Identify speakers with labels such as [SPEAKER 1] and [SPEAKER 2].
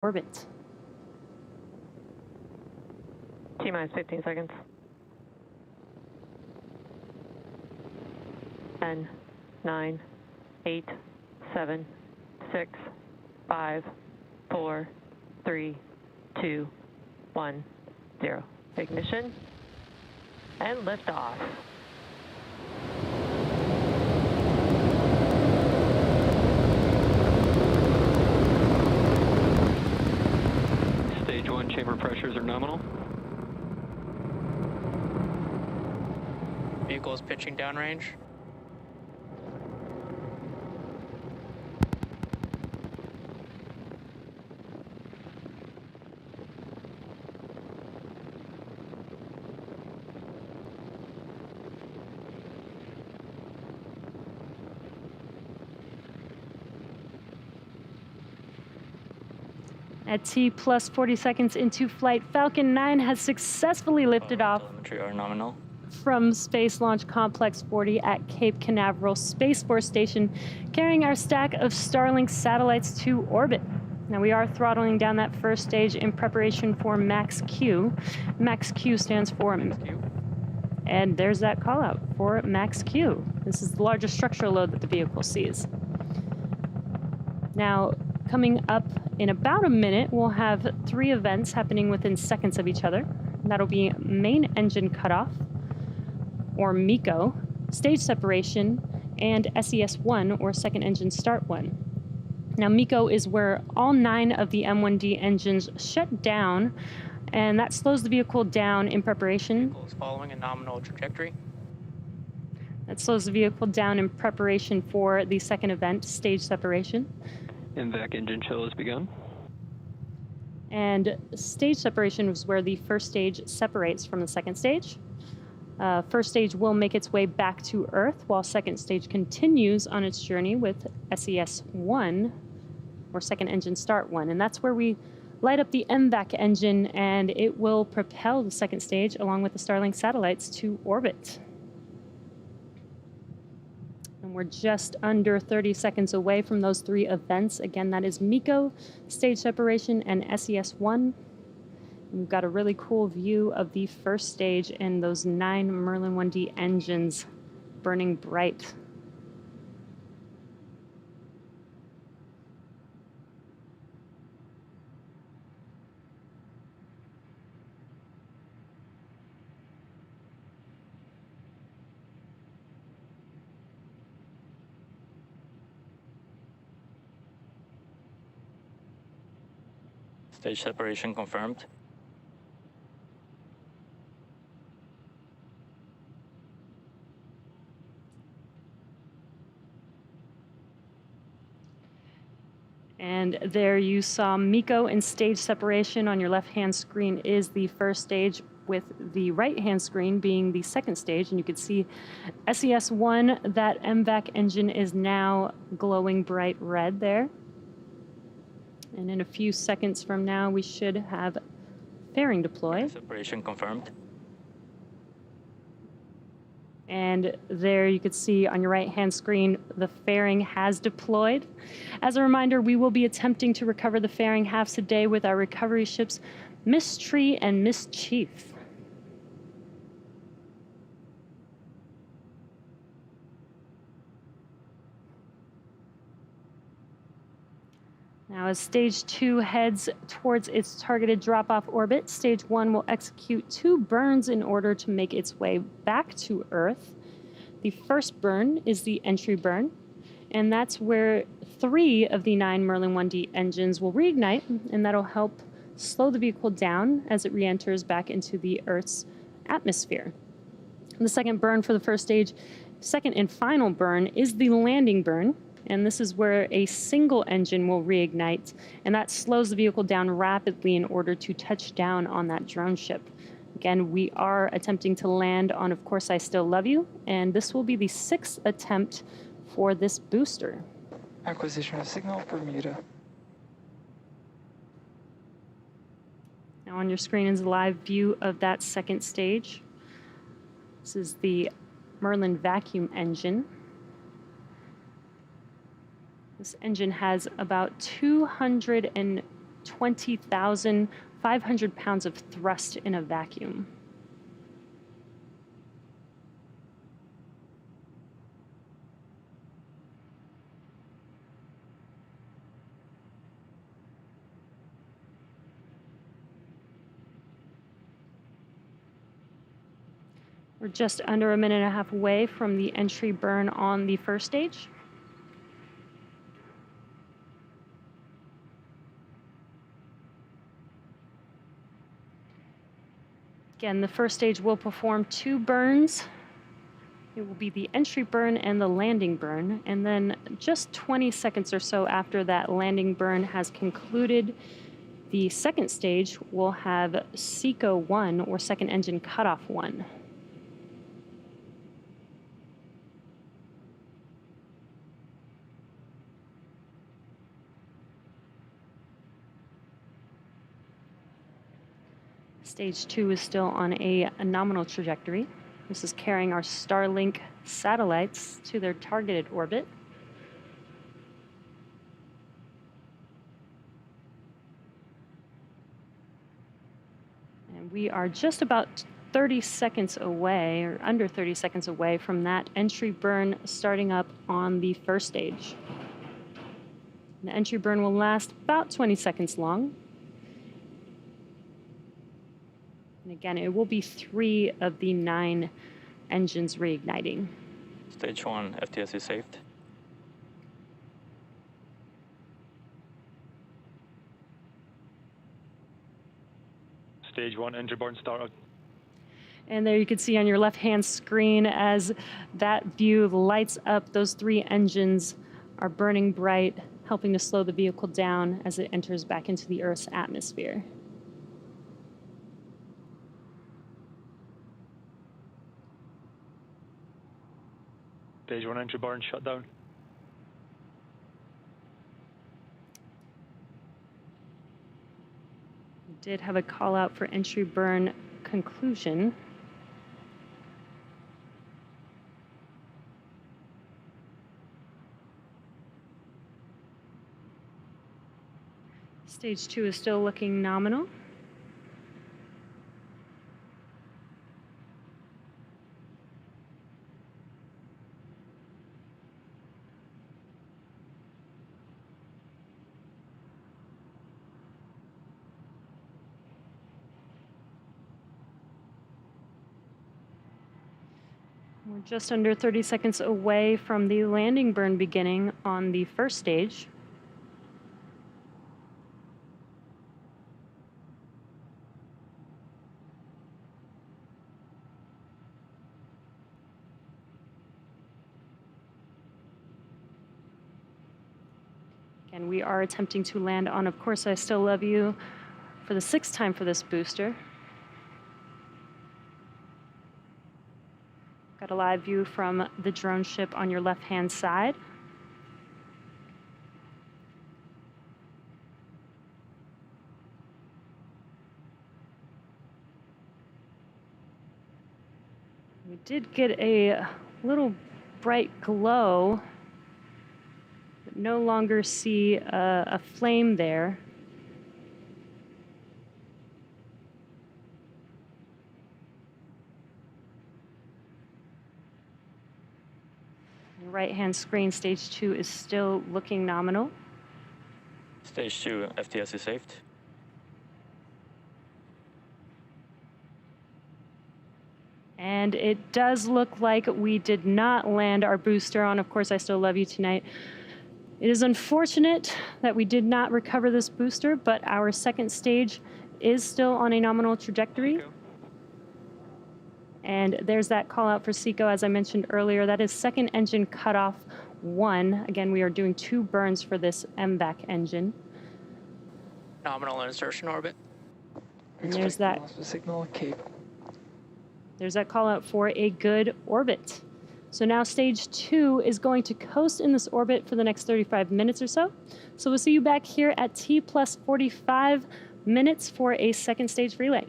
[SPEAKER 1] orbit.
[SPEAKER 2] T-minus 15 seconds. 10, 9, 8, 7, 6, 5, 4, 3, 2, 1, 0. Ignition and liftoff.
[SPEAKER 3] Stage 1 chamber pressures are nominal.
[SPEAKER 4] Vehicle is pitching downrange.
[SPEAKER 1] At T plus 40 seconds into flight, Falcon 9 has successfully lifted off
[SPEAKER 4] Telemetry are nominal.
[SPEAKER 1] from Space Launch Complex 40 at Cape Canaveral Space Force Station, carrying our stack of Starlink satellites to orbit. Now, we are throttling down that first stage in preparation for Max Q. Max Q stands for... And there's that call out for Max Q. This is the largest structural load that the vehicle sees. Now, coming up in about a minute, we'll have 3 events happening within seconds of each other. That'll be main engine cutoff, or MECO, stage separation, and SES-1, or second engine start 1. Now, MECO is where all 9 of the M1D engines shut down, and that slows the vehicle down in preparation.
[SPEAKER 4] Vehicle is following a nominal trajectory.
[SPEAKER 1] That slows the vehicle down in preparation for the second event, stage separation.
[SPEAKER 3] MVAC engine chill has begun.
[SPEAKER 1] And stage separation is where the first stage separates from the second stage. First stage will make its way back to Earth, while second stage continues on its journey with SES-1, or second engine start 1. And that's where we light up the MVAC engine, and it will propel the second stage along with the Starlink satellites to orbit. And we're just under 30 seconds away from those 3 events. Again, that is MECO, stage separation, and SES-1. And we've got a really cool view of the first stage and those 9 Merlin 1D engines burning bright.
[SPEAKER 4] Stage separation confirmed.
[SPEAKER 1] And there you saw MECO and stage separation. On your left-hand screen is the first stage, with the right-hand screen being the second stage. And you can see SES-1, that MVAC engine is now glowing bright red there. And in a few seconds from now, we should have fairing deploy.
[SPEAKER 4] Separation confirmed.
[SPEAKER 1] And there you can see on your right-hand screen, the fairing has deployed. As a reminder, we will be attempting to recover the fairing halves today with our recovery ships Mystery and Mischief. Now, as stage 2 heads towards its targeted drop-off orbit, stage 1 will execute 2 burns in order to make its way back to Earth. The first burn is the entry burn, and that's where 3 of the 9 Merlin 1D engines will reignite, and that'll help slow the vehicle down as it re-enters back into the Earth's atmosphere. The second burn for the first stage, second and final burn, is the landing burn. And this is where a single engine will reignite, and that slows the vehicle down rapidly in order to touch down on that drone ship. Again, we are attempting to land on Of Course I Still Love You, and this will be the 6th attempt for this booster.
[SPEAKER 5] Acquisition of signal Bermuda.
[SPEAKER 1] Now on your screen is a live view of that second stage. This is the Merlin vacuum engine. This engine has about 200 20,500 pounds of thrust in a vacuum. We're just under a minute and a half away from the entry burn on the first stage. Again, the first stage will perform 2 burns. It will be the entry burn and the landing burn. And then just 20 seconds or so after that landing burn has concluded, the second stage will have SECO 1, or second engine cutoff 1. Stage 2 is still on a nominal trajectory. This is carrying our Starlink satellites to their targeted orbit. And we are just about 30 seconds away, or under 30 seconds away, from that entry burn starting up on the first stage. The entry burn will last about 20 seconds long. And again, it will be 3 of the 9 engines reigniting.
[SPEAKER 4] Stage 1, FTS saved.
[SPEAKER 3] Stage 1 engine burn started.
[SPEAKER 1] And there you can see on your left-hand screen as that view lights up, those 3 engines are burning bright, helping to slow the vehicle down as it enters back into the Earth's atmosphere.
[SPEAKER 3] Stage 1 engine burn shut down.
[SPEAKER 1] We did have a call out for entry burn conclusion. Stage 2 is still looking nominal. We're just under 30 seconds away from the landing burn beginning on the first stage. Again, we are attempting to land on, of course, I Still Love You for the 6th time for this booster. Got a live view from the drone ship on your left-hand side. We did get a little bright glow, but no longer see a flame there. Right-hand screen, stage 2 is still looking nominal.
[SPEAKER 4] Stage 2, FTS is saved.
[SPEAKER 1] And it does look like we did not land our booster on, of course, I Still Love You tonight. It is unfortunate that we did not recover this booster, but our second stage is still on a nominal trajectory. And there's that call out for SECO, as I mentioned earlier. That is second engine cutoff 1. Again, we are doing 2 burns for this MVAC engine.
[SPEAKER 4] Nominal insertion orbit.
[SPEAKER 1] And there's that.
[SPEAKER 5] Loss of signal at Cape.
[SPEAKER 1] There's that call out for a good orbit. So now stage 2 is going to coast in this orbit for the next 35 minutes or so. So we'll see you back here at T plus 45 minutes for a second stage relay.